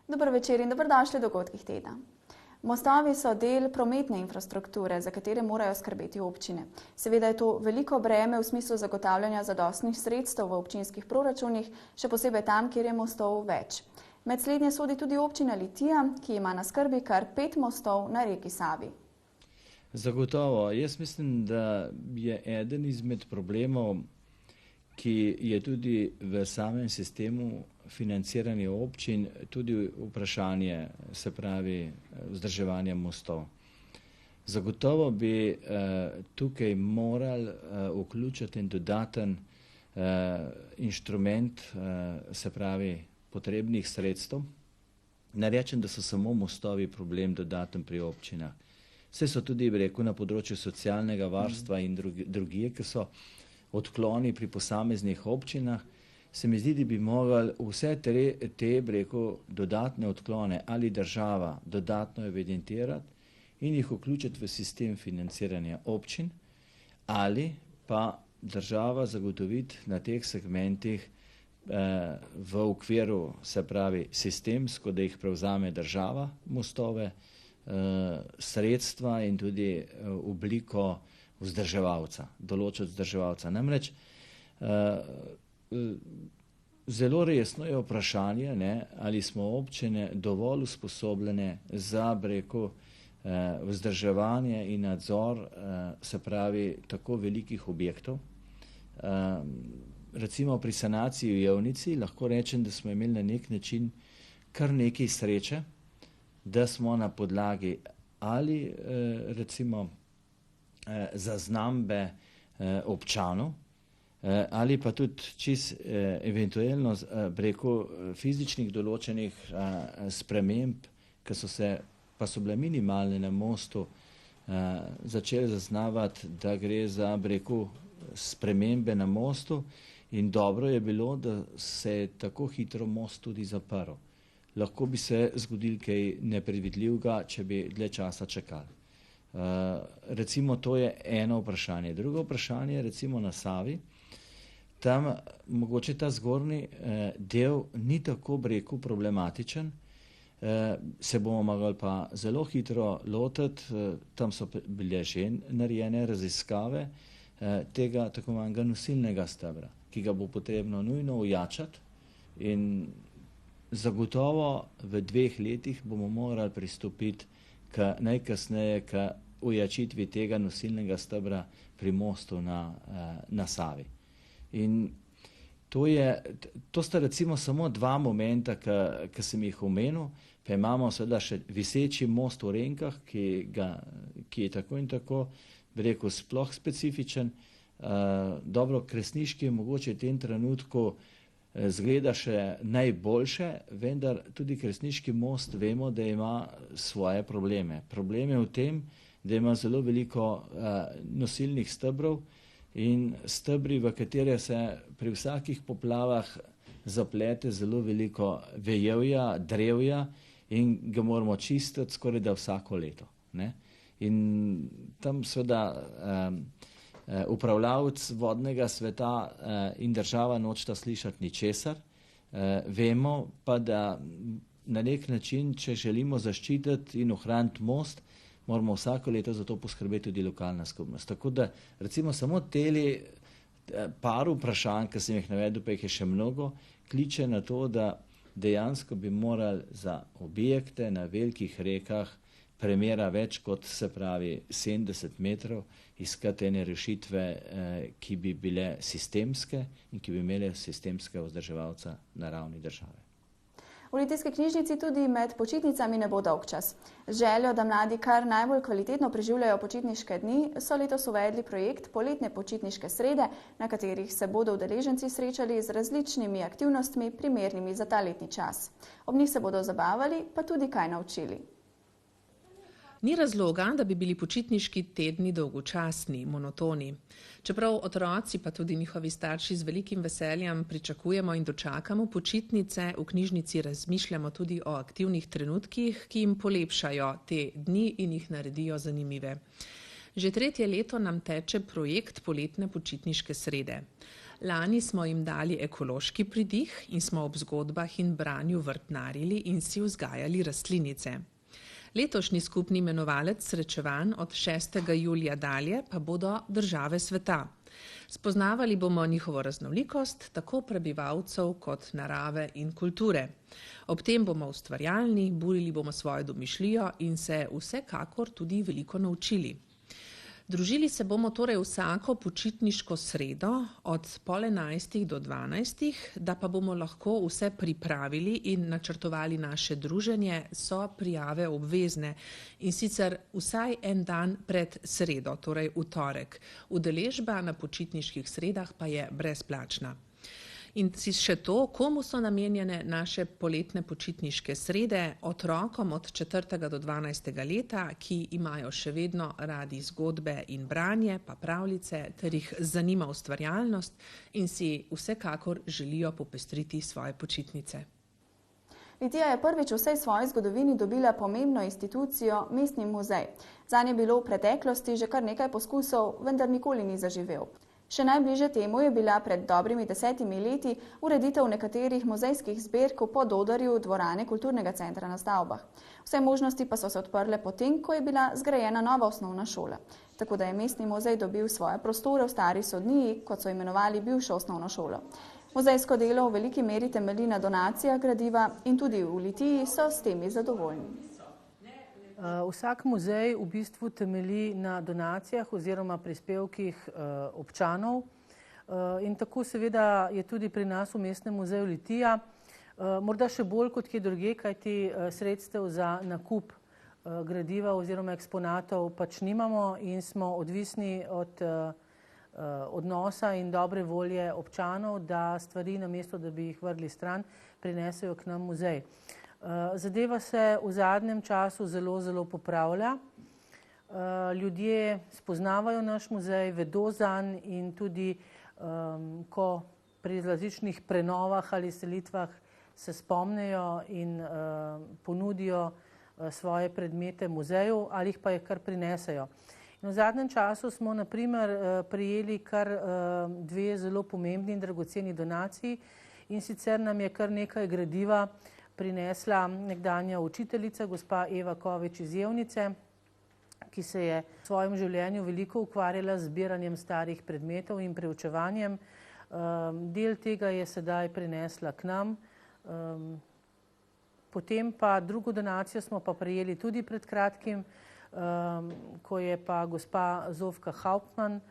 Dober večer in dobrodošli v dogodkih tedna. Mostovi so del prometne infrastrukture, za katere morajo skrbeti občine. Seveda je to veliko breme v smislu zagotavljanja zadostnih sredstev v občinskih proračunih, še posebej tam, kjer je mostov več. Med slednje sodi tudi občina Litija, ki ima na skrbi kar 5 mostov na reki Savi. Zagotovo. Jaz mislim, da je eden izmed problemov, ki je tudi v samem sistemu financiranja občin, tudi vprašanje, se pravi, vzdrževanja mostov. Zagotovo bi tukaj morali vključiti en dodaten inštrument, se pravi, potrebnih sredstev. Ne rečem, da so samo mostovi problem dodaten pri občinah. Vse so tudi, bi rekel, na področju socialnega varstva in drugje, ki so odkloni pri posameznih občinah, se mi zdi, da bi morali vse te, bi rekel, dodatne odklone ali država dodatno evidentirati in jih vključiti v sistem financiranja občin, ali pa država zagotoviti na teh segmentih v okviru, se pravi, sistemsko, da jih prevzame država, mostove, sredstva in tudi obliko vzdrževalca, določiti vzdrževalca. Namreč zelo resno je vprašanje, ali smo občine dovolj usposobljene za, bi rekel, vzdrževanje in nadzor, se pravi, tako velikih objektov. Recimo pri sanaciji v Jevnici lahko rečem, da smo imeli na nek način kar nekaj sreče, da smo na podlagi ali recimo zaznambe občanov ali pa tudi čisto eventualno preko fizičnih določenih sprememb, ki pa so bile minimalne na mostu, začeli zaznavati, da gre za, preko spremembe na mostu, in dobro je bilo, da se je tako hitro most tudi zaprl. Lahko bi se zgodil kaj nepredvidljivega, če bi dlje časa čakali. Recimo to je eno vprašanje. Drugo vprašanje, recimo na Savi, tam mogoče ta zgornji del ni tako, bi rekel, problematičen, se bomo mogli pa zelo hitro lotiti, tam so bile že narejene raziskave tega tako imenovanega nosilnega stebra, ki ga bo potrebno nujno ojačati, in zagotovo v 2 letih bomo morali pristopiti najkasneje k ojačitvi tega nosilnega stebra pri mostu na Savi. In to sta recimo samo 2 momenta, ki sem jih omenil, pa imamo seveda še viseči most v Renkah, ki je tako in tako, bi rekel, sploh specifičen. Dobro, Kresniški je mogoče v tem trenutku zgleda še najboljše, vendar tudi Kresniški most vemo, da ima svoje probleme. Problem je v tem, da ima zelo veliko nosilnih stebrov in stebri, v katere se pri vsakih poplavah zaplete zelo veliko vejevja, drevja, in ga moramo čistiti skoraj da vsako leto. In tam seveda upravljavec vodnega sveta in država nočeta slišati ničesar. Vemo pa, da na nek način, če želimo zaščititi in ohraniti most, moramo vsako leto za to poskrbeti tudi lokalna skupnost. Tako da recimo samo teli par vprašanj, ki sem jih navedel, pa jih je še mnogo, kliče na to, da dejansko bi morali za objekte na velikih rekah premera več kot, se pravi, 70 metrov, iskati ene rešitve, ki bi bile sistemske in ki bi imele sistemske vzdrževalca na ravni države. V Litijski knjižnici tudi med počitnicami ne bo dolgčas. Željo, da mladi kar najbolj kvalitetno preživljajo počitniške dni, so letos uvedli projekt Poletne počitniške srede, na katerih se bodo udeleženci srečali z različnimi aktivnostmi, primernimi za ta letni čas. Ob njih se bodo zabavali, pa tudi kaj naučili. Ni razloga, da bi bili počitniški tedni dolgočasni, monotoni. Čeprav otroci pa tudi njihovi starši z velikim veseljem pričakujemo in dočakamo počitnice, v knjižnici razmišljamo tudi o aktivnih trenutkih, ki jim polepšajo te dni in jih naredijo zanimive. Že 3. leto nam teče projekt Poletne počitniške srede. Lani smo jim dali ekološki pridih in smo ob zgodbah in branju vrtnarili in si vzgajali rastlinice. Letošnji skupni imenovalec srečevanj od 6. julija dalje pa bodo države sveta. Spoznavali bomo njihovo raznolikost, tako prebivalcev kot narave in kulture. Ob tem bomo ustvarjalni, burili bomo svojo domišljijo in se vsekakor tudi veliko naučili. Družili se bomo torej vsako počitniško sredo od 10:30 do 12, da pa bomo lahko vse pripravili in načrtovali naše druženje, so prijave obvezne in sicer vsaj en dan pred sredo, torej v torek. Udeležba na počitniških sredah pa je brezplačna. In še to, komu so namenjene naše poletne počitniške srede, otrokom od 4. do 12. leta, ki imajo še vedno radi zgodbe in branje, pa pravljice, ter jih zanima ustvarjalnost in si vsekakor želijo popestriti svoje počitnice. Litija je prvič v vsej svoji zgodovini dobila pomembno institucijo, mestni muzej. Zanj je bilo v preteklosti že kar nekaj poskusov, vendar nikoli ni zaživel. Še najbližje temu je bila pred dobrimi 10 leti ureditev nekaterih muzejskih zbirk v Pododarju dvorane kulturnega centra na stavbah. Vse možnosti pa so se odprle potem, ko je bila zgrajena nova osnovna šola. Tako da je mestni muzej dobil svoje prostore v stari sodniji, kot so imenovali bivšo osnovno šolo. Muzejsko delo v veliki meri temelji na donacijah gradiva in tudi v Litiji so s temi zadovoljni. Vsak muzej v bistvu temelji na donacijah oziroma prispevkih občanov in tako seveda je tudi pri nas v mestnem muzeju Litija, morda še bolj kot kje drugje, kajti sredstev za nakup gradiva oziroma eksponatov pač nimamo in smo odvisni od odnosa in dobre volje občanov, da stvari namesto, da bi jih vrgli stran, prinesejo k nam muzej. Zadeva se v zadnjem času zelo popravlja. Ljudje spoznavajo naš muzej, vedo zanj in tudi ko pri različnih prenovah ali selitvah se spomnejo in ponudijo svoje predmete muzeju ali jih pa jih kar prinesejo. In v zadnjem času smo na primer prejeli kar dve zelo pomembni in dragoceni donaciji in sicer nam je kar nekaj gradiva prinesla nekdanja učiteljica, gospa Eva Kovič iz Jevnice, ki se je v svojem življenju veliko ukvarjala z zbiranjem starih predmetov in preučevanjem. Del tega je sedaj prinesla k nam. Potem pa drugo donacijo smo pa prejeli tudi pred kratkim, ko je pa gospa Zofka Hauptmann,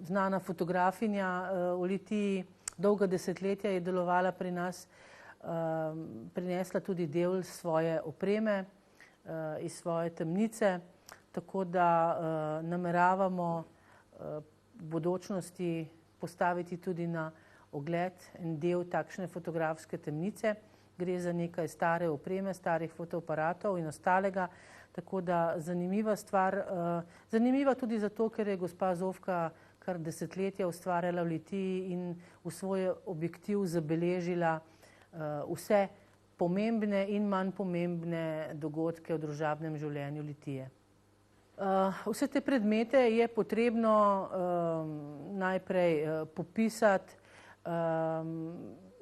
znana fotografinja v Litiji, dolga desetletja je delovala pri nas, prinesla tudi del svoje opreme iz svoje temnice, tako da nameravamo v bodočnosti postaviti tudi na ogled en del takšne fotografske temnice. Gre za nekaj stare opreme, starih fotoaparatov in ostalega, tako da zanimiva stvar, zanimiva tudi zato, ker je gospa Zofka kar desetletja ustvarjala v Litiji in v svoj objektiv zabeležila vse pomembne in manj pomembne dogodke v družabnem življenju Litije. Vse te predmete je potrebno najprej popisati,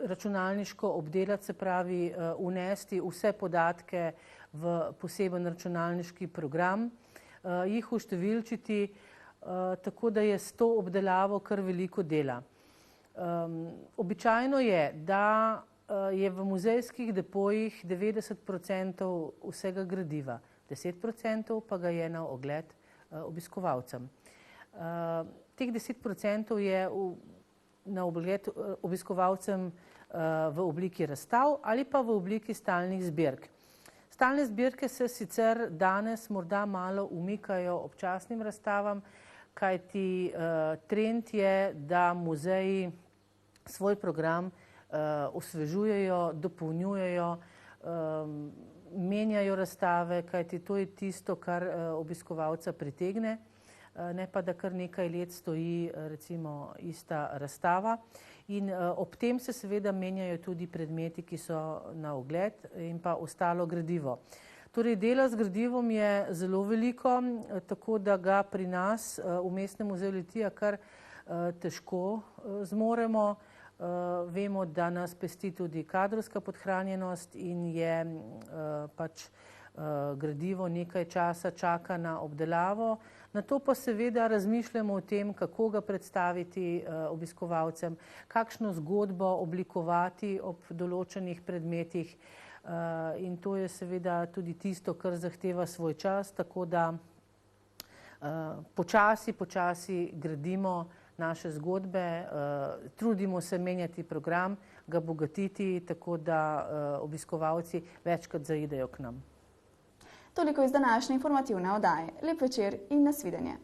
računalniško obdelati, se pravi unesti vse podatke v poseben računalniški program, jih uštevilčiti, tako da je s to obdelavo kar veliko dela. Običajno je, da je v muzejskih depojih 90% vsega gradiva, 10% pa ga je na ogled obiskovalcem. Teh 10% je na ogled obiskovalcem v obliki razstav ali pa v obliki stalnih zbirk. Stalne zbirke se sicer danes morda malo umikajo občasnim razstavam, kajti trend je, da muzeji svoj program osvežujejo, dopolnjujejo, menjajo razstave, kajti to je tisto, kar obiskovalca pritegne, ne pa da kar nekaj let stoji recimo ista razstava. In ob tem se seveda menjajo tudi predmeti, ki so na ogled in pa ostalo gradivo. Torej dela z gradivom je zelo veliko, tako da ga pri nas v Mestnem muzeju Litija kar težko zmoremo. Vemo, da nas pesti tudi kadrovska podhranjenost in je pač gradivo nekaj časa čaka na obdelavo. Na to pa seveda razmišljamo o tem, kako ga predstaviti obiskovalcem, kakšno zgodbo oblikovati ob določenih predmetih. In to je seveda tudi tisto, kar zahteva svoj čas, tako da počasi gradimo naše zgodbe, trudimo se menjati program, ga bogatiti, tako da obiskovalci večkrat zaidejo k nam. Toliko iz današnje informativne oddaje. Lep večer in nasvidenje.